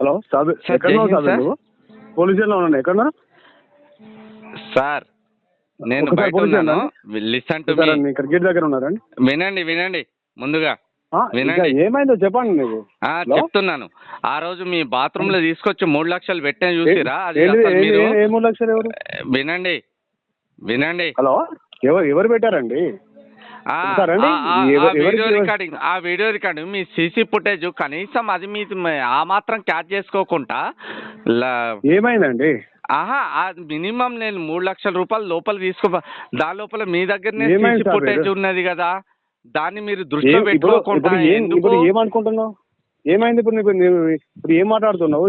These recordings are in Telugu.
హలో సాబిర్, ఎక్కడున్నావు సాబిర్? నువ్వు పోలీస్ స్టేషన్లో ఉన్నాను. ఎక్కడున్నా సార్? నేను బయట ఉన్నాను. Listen to me. ఇక్కడ గేట్ దగ్గర ఉన్నారండి. వినండి ముందుగా ఏమైందో చెప్పండి. నీకు చెప్తున్నాను. ఆ రోజు మీ బాత్రూమ్ లో తీసుకొచ్చి 3 లక్షలు పెట్టిన చూసిరా? ఏ 3 లక్షలు? ఎవరు? వినండి. హలో, ఎవరు పెట్టారండి? వీడియో రికార్డింగ్ మీ సీసీ ఫుటేజ్ కనీసం అది మీ ఆ మాత్రం క్యాచ్ చేసుకోకుండా ఏమైందండి? మినిమం నేను 3 లక్షల రూపాయలు లోపల దాని లోపల మీ దగ్గరనే సీసీ ఫుటేజ్ ఉన్నది కదా, దాన్ని మీరు దృష్టిలో పెట్టుకోకుండా ఏమనుకుంటున్నావు? ఏమైంది ఇప్పుడు? ఇప్పుడు ఏం మాట్లాడుతున్నావు?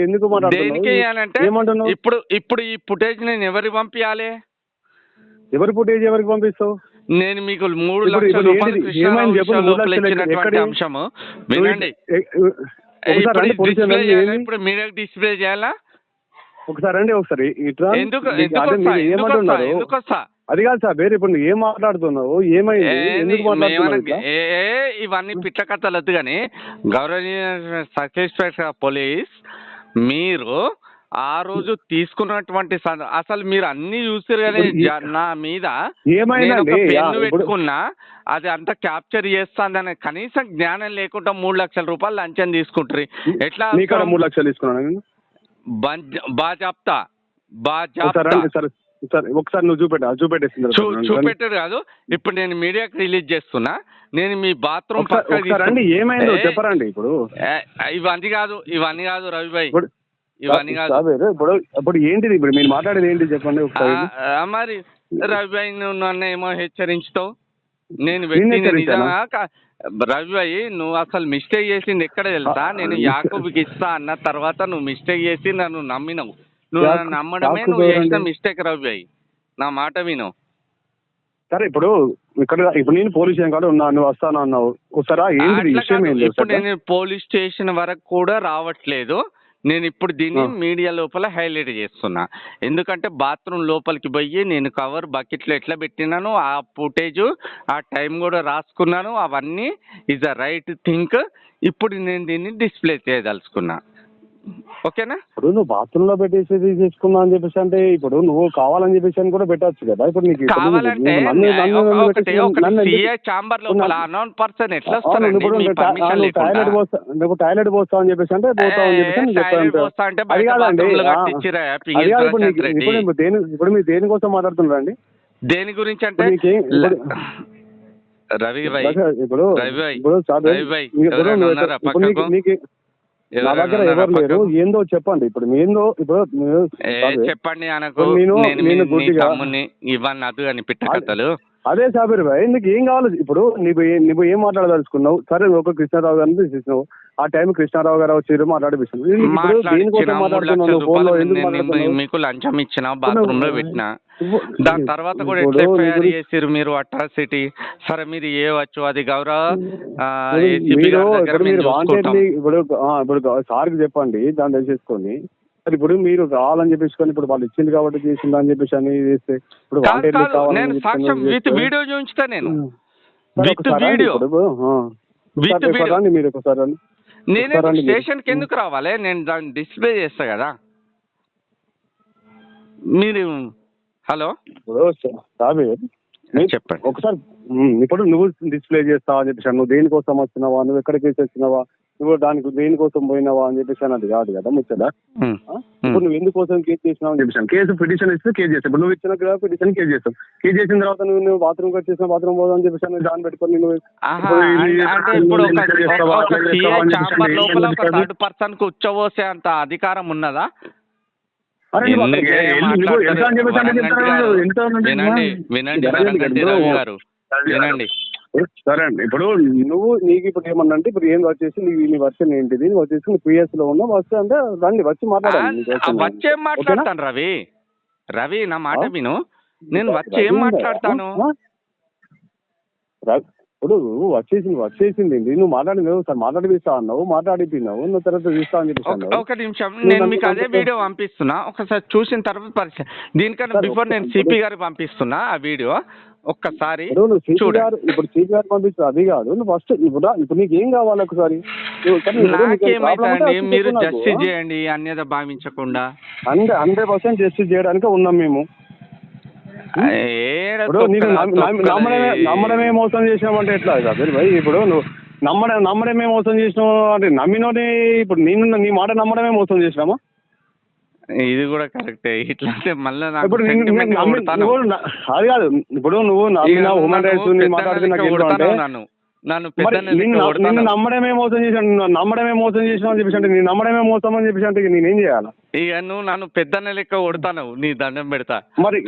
ఎందుకు మాట్లాడుతున్నావు? ఇప్పుడు ఈ ఫుటేజ్ నేను ఎవరికి పంపించాలి? ఎవరి ఫుటేజ్ ఎవరికి పంపిస్తావు? నేను మీకు 3 లక్షల రూపాయలు ఇచ్చినటువంటి అంశము వినండి. ఇప్పుడు మీడియాకి డిస్ప్లే చేయాలా? ఒకసారి అండి, ఒకసారి ఎందుకు వస్తా? అది కాదు సార్, వేరే ఇప్పుడు ఏం మాట్లాడుతున్నావు? ఏమైంది? ఇవన్నీ పిట్ల కథలు వద్దు కానీ, గౌరవనీయ సబ్ ఇన్స్పెక్టర్ పోలీస్, మీరు ఆ రోజు తీసుకున్నటువంటి అసలు మీరు అన్ని చూసారు కానీ నా మీద పెన్ను పెట్టుకున్నా అది అంతా క్యాప్చర్ చేస్తాందని కనీసం జ్ఞానం లేకుండా 3 లక్షల రూపాయలు లంచం తీసుకుంటారు. ఎట్లా 3 లక్షలు తీసుకున్నాను? బాజాప్తా ఒకసారి నువ్వు చూపెట్టారు కాదు. ఇప్పుడు నేను మీడియాకి రిలీజ్ చేస్తున్నా. నేను మీ బాత్రూమ్ ఏమైందో చెప్పరండి. ఇవన్నీ కాదు రవిభాయ్, ఇవన్నీ కాదు. ఇప్పుడు ఏంటిది? ఇప్పుడు మీరు మాట్లాడేది ఏంటి చెప్పండి. మరి రవిభాయ్ నువ్వు నన్ను ఏమో హెచ్చరించుతావు. నేను రవిభాయ్, నువ్వు అసలు మిస్టేక్ చేసింది ఎక్కడ తెలుసా? నేను యాకూబ్కి ఇస్తా అన్న తర్వాత నువ్వు మిస్టేక్ చేసి నన్ను నమ్మినవు. నువ్వు నన్ను నమ్మడమే నువ్వు చేసిన మిస్టేక్ రవిభాయ్. నా మాట విను. సరే, ఇప్పుడు నేను పోలీస్ స్టేషన్ కాడ ఉన్నా, నువ్వు వస్తాను అన్నావు. ఇప్పుడు నేను పోలీస్ స్టేషన్ వరకు కూడా రావట్లేదు. నేను ఇప్పుడు దీన్ని మీడియా లోపల హైలైట్ చేస్తున్నా. ఎందుకంటే బాత్రూమ్ లోపలికి పోయి నేను కవర్ బకెట్లో ఎట్లా పెట్టినాను, ఆ ఫుటేజ్ ఆ టైం కూడా రాసుకున్నాను. అవన్నీ ఈజ్ అ రైట్ థింక్. ఇప్పుడు నేను దీన్ని డిస్ప్లే చేయదలుచుకున్నా. ఓకేనా? ఇప్పుడు నువ్వు బాత్రూమ్ లో పెట్టేసి తీసుకున్నా అని చెప్పేసి అంటే ఇప్పుడు నువ్వు కావాలని చెప్పేసి అని కూడా పెట్టచ్చు కదా. ఇప్పుడు నీకు కావాలంటే టాయిలెట్ పోస్తావు అని చెప్పేసి అంటే పోతావు అని చెప్పేసి ఇప్పుడు మీరు దేనికోసం మాట్లాడుతున్నారండి? దేని గురించి అంటే నా దగ్గర ఎవరు లేరు. ఏందో చెప్పండి. ఇప్పుడు చెప్పండి అనకు. ఇవన్నీ అదు అని పిట్ట కథలు. అదే సాబిర్ భాయ్, నీకు ఏం కావాలి? ఇప్పుడు నువ్వు ఏం మాట్లాడదలుచుకున్నావు? సరే, ఒక కృష్ణారావు గారిని తీసేసినావు. ఆ టైం కృష్ణారావు గారు వచ్చి మాట్లాడిపిస్తున్నారు. మీకు లంచం ఇచ్చిన, బాత్రూమ్ లో పెట్టినా, దాని తర్వాత కూడా ఎట్లా ఎఫ్ఐఆర్ చేసారు మీరు అట్రాసిటీ? సరే, మీరు ఏవచ్చు, అది గౌరవ ఇప్పుడు సార్కి చెప్పండి, దాన్ని తెలిసేసుకొని. ఇప్పుడు మీరు కావాలని చెప్పేసుకొని ఇప్పుడు వాళ్ళు ఇచ్చింది కాబట్టి చేసింది అని చెప్పేసి అని చేస్తే ఇప్పుడు విత్ వీడియో చూపించుతా. నేను విత్ వీడియో మీరు ఒకసారి నేను స్టేషన్కి ఎందుకు రావాలి? నేను దాన్ని డిస్ప్లే చేస్తా కదా. మీరు హలో చెప్పండి ఒకసారి. ఇప్పుడు నువ్వు డిస్ప్లే చేస్తావా అని చెప్పేసి, నువ్వు దేనికోసం వచ్చినావా, నువ్వు ఎక్కడికి వచ్చినావా, నువ్వు దానికి దేనికోసం పోయినావా అని చెప్పేసి అది కాదు కదా ముచ్చట. ఇప్పుడు నువ్వు ఎందుకోసం కేసు చేసినావు అని చెప్పేసి కేసు పిటిషన్ ఇస్తే కేసు చేస్తావు. ఇప్పుడు నువ్వు ఇచ్చిన పిటిషన్ కేసు చేస్తావు. కేసు చేసిన తర్వాత నువ్వు బాత్రూమ్ వచ్చేసిన బాత్రూమ్ పోదా అని చెప్పేసి దాన్ని పెట్టుకొని నువ్వు థర్డ్ పర్సన్ కు ఉచ్చబోసే అంత అధికారం ఉన్నదా? వినండి. సరే అండి, ఇప్పుడు నీకు ఇప్పుడు ఏమన్నా అంటే ఇప్పుడు ఏం వచ్చేసి నీ వర్షన్ ఏంటిది? నువ్వు వచ్చేసి నువ్వు పిఎస్ లో ఉన్నా వస్తే అంటే రండి, వచ్చి వచ్చేం మాట్లాడతాను రవి, నా మాట విను. నేను వచ్చి ఏం మాట్లాడతాను? ఇప్పుడు వచ్చేసింది నువ్వు మాట్లాడినావు సార్, మాట్లాడిపిస్తా అన్నావు, మాట్లాడిపోయినావు, నువ్వు తర్వాత చూస్తా అని చెప్పి. ఒక నిమిషం, నేను మీకు అదే వీడియో పంపిస్తున్నా. ఒకసారి చూసిన తర్వాత పరిచయం. దీనికన్నా బిఫోర్ నేను సిపి గారికి పంపిస్తున్నా ఆ వీడియో. ఒక్కసారి ఇప్పుడు సిపి గారు పంపిస్తారు, అది కాదు. నువ్వు ఫస్ట్ ఇప్పుడు నీకు ఏం కావాలి ఒకసారి నాకేమైతే మీరు జస్టిస్ చేయండి అన్యత భావించకుండా. 100% జస్టిస్ చేయడానికి ఉన్నాం మేము. నమ్మడమే మోసం చేసినామంటే ఎట్లా సాబీర్ భాయ్? ఇప్పుడు నువ్వు నమ్మడమే మోసం చేసినావు అంటే నమ్మినోని ఇప్పుడు నీ మాట నమ్మడమే మోసం చేసినామా? ఇది కూడా కరెక్టే. ఇట్లా అంటే మళ్ళీ ఇప్పుడు అది కాదు, ఇప్పుడు నువ్వు నమ్మిన హ్యూమన్ రైట్స్ మాట్లాడితే నాకు నిన్ను నమ్మడమే మోసం చేసాను, నమ్మడమే మోసం చేసినావు అని చెప్పేసి అంటే నీ నమ్మడమే మోసం అని చెప్పేసి అంటే నేనేం చేయాలా? ఇక నువ్వు నన్ను పెద్దన్న లెక్క కొడతాను, నీ దండం పెడతా. మరి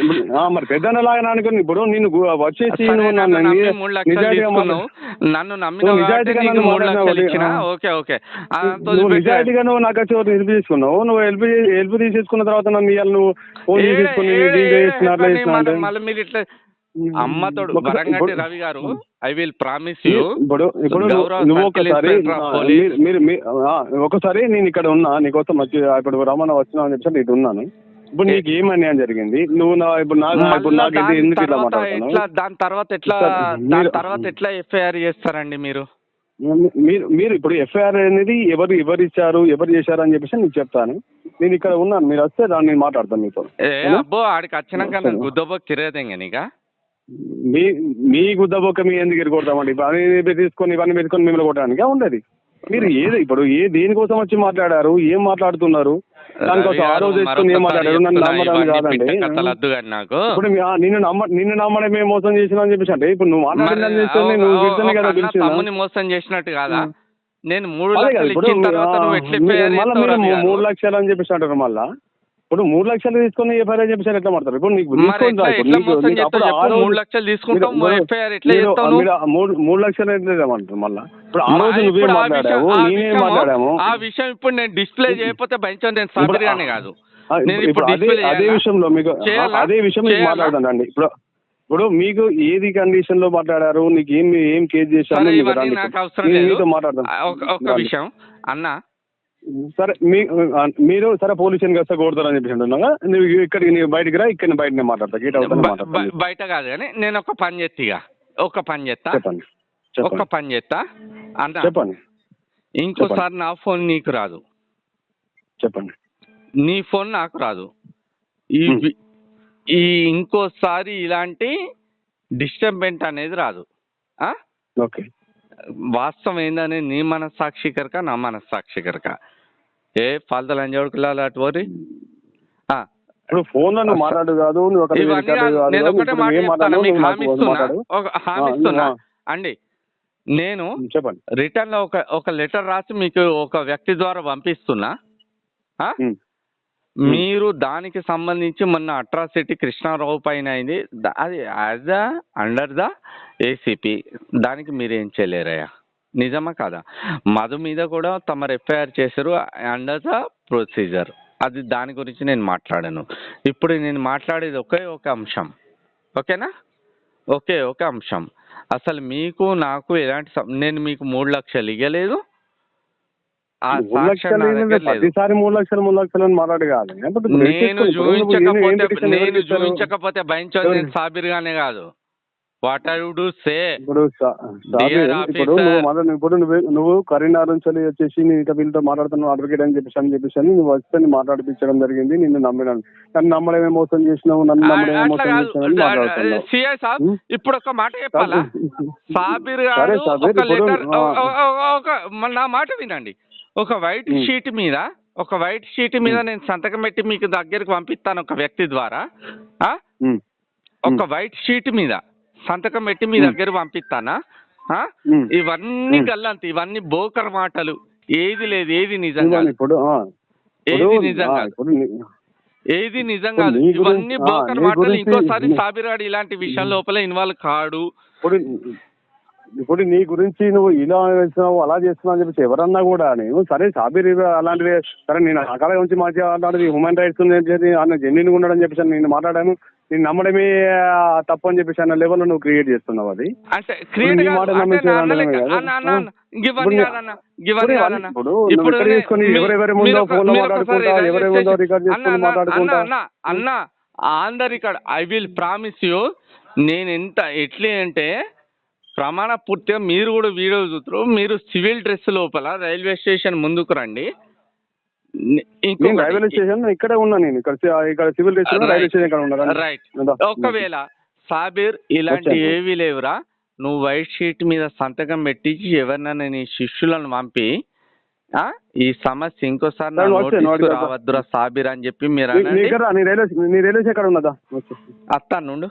పెద్దన్న లాగా అనుకుని ఇప్పుడు నేను వచ్చేసి నన్ను నమ్మిన 3 లక్షలు ఇచ్చినా ఓకే ఓకే నిజాయితీగా నువ్వు నాకు వచ్చి హెల్ప్ తీసుకున్నావు. నువ్వు హెల్ప్ తీసేసుకున్న తర్వాత నన్ను నువ్వు ఫోన్ తీసుకుని మళ్ళీ మీరు ఇట్లా అమ్మతోడు వరంగటి రవి గారు ఐ విల్ ప్రామిస్ యూ. ఇప్పుడు నువ్వు ఒకసారి నేను ఇక్కడ ఉన్నా నీకోసం వచ్చి ఇప్పుడు రమణ వచ్చినా అని చెప్పి ఇటు ఉన్నాను. ఇప్పుడు నీకు ఏం అన్యాయం జరిగింది? నువ్వు దాని తర్వాత ఎట్లా ఎఫ్ఐఆర్ చేస్తారండి మీరు? మీరు ఇప్పుడు ఎఫ్ఐఆర్ అనేది ఎవరు ఇచ్చారు ఎవరు చేశారు అని చెప్పేసి నీకు చెప్తాను. నేను ఇక్కడ ఉన్నాను, మీరు వస్తే దాన్ని నేను మాట్లాడతాను మీతో. అబ్బో ఆడికి వచ్చినాక గుద్దబో తిరగదేంగ నీకా మీ గుద్దబొక్క మీ ఎందుకు ఎరుకొడతామండి? ఇవన్నీ పెట్టుకొని మిమ్మల్ని కొట్టడానికి ఉండేది. మీరు ఇప్పుడు దేనికోసం వచ్చి మాట్లాడారు, ఏం మాట్లాడుతున్నారు, దానికోసం ఆ రోజు వేసుకొని ఏం మాట్లాడారు నన్ను నమ్మడం కాదండి. ఇప్పుడు నిన్ను నమ్మడమే మోసం చేసిన అని చెప్పేసి అంటే ఇప్పుడు నువ్వు మాట్లాడిన కదా తమ్ముని మోసం చేసినట్టు కాదా? నేను 3 లక్షలు అని చెప్పేసి అంటారు. మళ్ళా ఇప్పుడు 3 లక్షలు తీసుకుని ఎఫ్ఐఆర్ చెప్పేసి ఎట్లా మాడతారు? ఇప్పుడు నీకు 3 లక్షలు తీసుకుంటాం 3 లక్షలు ఎట్లేమంటారు? మళ్ళీ ఇప్పుడు ఆ రోజు నువ్వేం మాట్లాడావు, నేనేం మాట్లాడాము ఆ విషయం ఇప్పుడు నేను డిస్ప్లే చేయకపోతే భయించాను. నేను సాబిర్ గానే కాదు, ఇప్పుడు అదే విషయంలో మీకు మాట్లాడతానండి. ఇప్పుడు మీకు ఏది కండిషన్ లో మాట్లాడారు, నీకు ఏం కేసు చేశారు నాకు అవసరం లేదు. ఒక విషయం అన్న, సరే మీరు సరే పోలీస్ స్టేషన్కి వస్తే కొడతారని చెప్పేసి అంటున్నాగా, నువ్వు ఇక్కడికి బయటికి రా, ఇక్కడ బయటనే మాట్లాడతా. బయట కాదు కానీ నేను ఒక పని చేస్తా అన్న, చెప్పండి. ఇంకోసారి నా ఫోన్ నీకు రాదు, చెప్పండి. నీ ఫోన్ నాకు రాదు. ఈ ఇంకోసారి ఇలాంటి డిస్టర్బెంట్ అనేది రాదు. ఓకే, వాస్తవం ఏందనే నీ మనస్సాక్షి కనుక నా మనస్సాక్షి కనుక ఏ ఫాల్తలు అంజోడుకులాలు అటువరి ఇప్పుడు ఫోన్ లో మాట్లాడు కాదు. నేను ఒకటే మాట్లాడతాను, మీకు హామీ ఇస్తున్నా అండి. నేను రిటర్న్ లో ఒక లెటర్ రాసి మీకు ఒక వ్యక్తి ద్వారా పంపిస్తున్నా. మీరు దానికి సంబంధించి మొన్న అట్రాసిటీ కృష్ణారావు పైన అయింది, అది యాజ్ అండర్ ద ఏసీపీ, దానికి మీరేం చేయలేరయ్యా, నిజమా కాదా? మధు మీద కూడా తమరు ఎఫ్ఐఆర్ చేశారు అండర్ ద ప్రొసీజర్, అది దాని గురించి నేను మాట్లాడాను. ఇప్పుడు నేను మాట్లాడేది ఒక అంశం, ఓకేనా? ఒక అంశం. అసలు మీకు నాకు ఎలాంటి నేను మీకు 3 లక్షలు ఇవ్వలేదు. ప్రతిసారి 3 లక్షలు అని మాట్లాడు కాదు. నేను చూపించకపోతే భయించదు. నేను సాబిర్ గానే కాదు. వాట్ ఐ వుడ్ సే ఇప్పుడు నువ్వు కరీంనగర్ నుంచి వచ్చేసి నేను వీళ్ళతో మాట్లాడుతున్నావు అడ్వకేట్ అని చెప్పేసి నువ్వు వస్తే మాట్లాడిపించడం జరిగింది. నిన్ను నమ్మినాను, నన్ను నమ్మడమే మోసం చేసినావు, నన్ను నమ్మడమే మోసం చేసినావు. ఇప్పుడు ఒక మాట చెప్పాలా సాబిర్ గారు? నా మాట వినండి. ఒక వైట్ షీట్ మీద నేను సంతకం పెట్టి మీకు దగ్గరకు పంపిస్తాను ఒక వ్యక్తి ద్వారా. ఒక వైట్ షీట్ మీద సంతకం పెట్టి మీ దగ్గర పంపిస్తానా? ఇవన్నీ గల్లంత, ఇవన్నీ బోకర్ మాటలు. ఏది లేదు, ఏది నిజంగా ఏది నిజం కాదు. ఇవన్నీ బోకర్ మాటలు. ఇంకోసారి సాబిర్ గారు ఇలాంటి విషయం లోపల ఇన్వాల్వ్ కాడు. ఇప్పుడు నీ గురించి నువ్వు ఇలా చేస్తున్నావు అలా చేస్తున్నావు అని చెప్పేసి ఎవరన్నా కూడా నేను సరే సాబిర్ అలాంటివి సరే నేను అక్కడ నుంచి మాట్లాడేది హ్యూమన్ రైట్స్ అన్న జెన్యున్ ఉండడం చెప్పేసి నేను మాట్లాడాను. నేను నమ్మడమే తప్పు అని చెప్పేసి అన్న లెవెల్ నువ్వు క్రియేట్ చేస్తున్నావు. అది అంటే ఎవరెవరి ముందో ఫోన్ లో మాట్లాడుకుంటా, ఎవరెవరి ముందో రికార్డ్ చేసుకుని మాట్లాడుకుంటా అన్న on the record I will promise you. నేను ఎట్లా అంటే ప్రమాణ పూర్తిగా మీరు కూడా వీడియో చూస్తారు. మీరు సివిల్ డ్రెస్ లోపల రైల్వే స్టేషన్ ముందుకు రండి. నేను రైల్వే స్టేషన్ ఇక్కడే ఉన్నా. నేను ఇక్కడ సివిల్ రైల్వే స్టేషన్ ఇక్కడ ఉన్నా. రైట్. ఒకవేళ సాబీర్ ఇలాంటి ఏవి లేవురా, నువ్వు వైట్ షీట్ మీద సంతకం పెట్టించి ఎవరినైనా నీ శిష్యులను పంపి ఈ సమస్య ఇంకోసారి రావద్దురా సాబీర్ అని చెప్పి మీరు రైల్వే స్టేషన్ ఎక్కడ ఉన్నదా అత్తా నుండు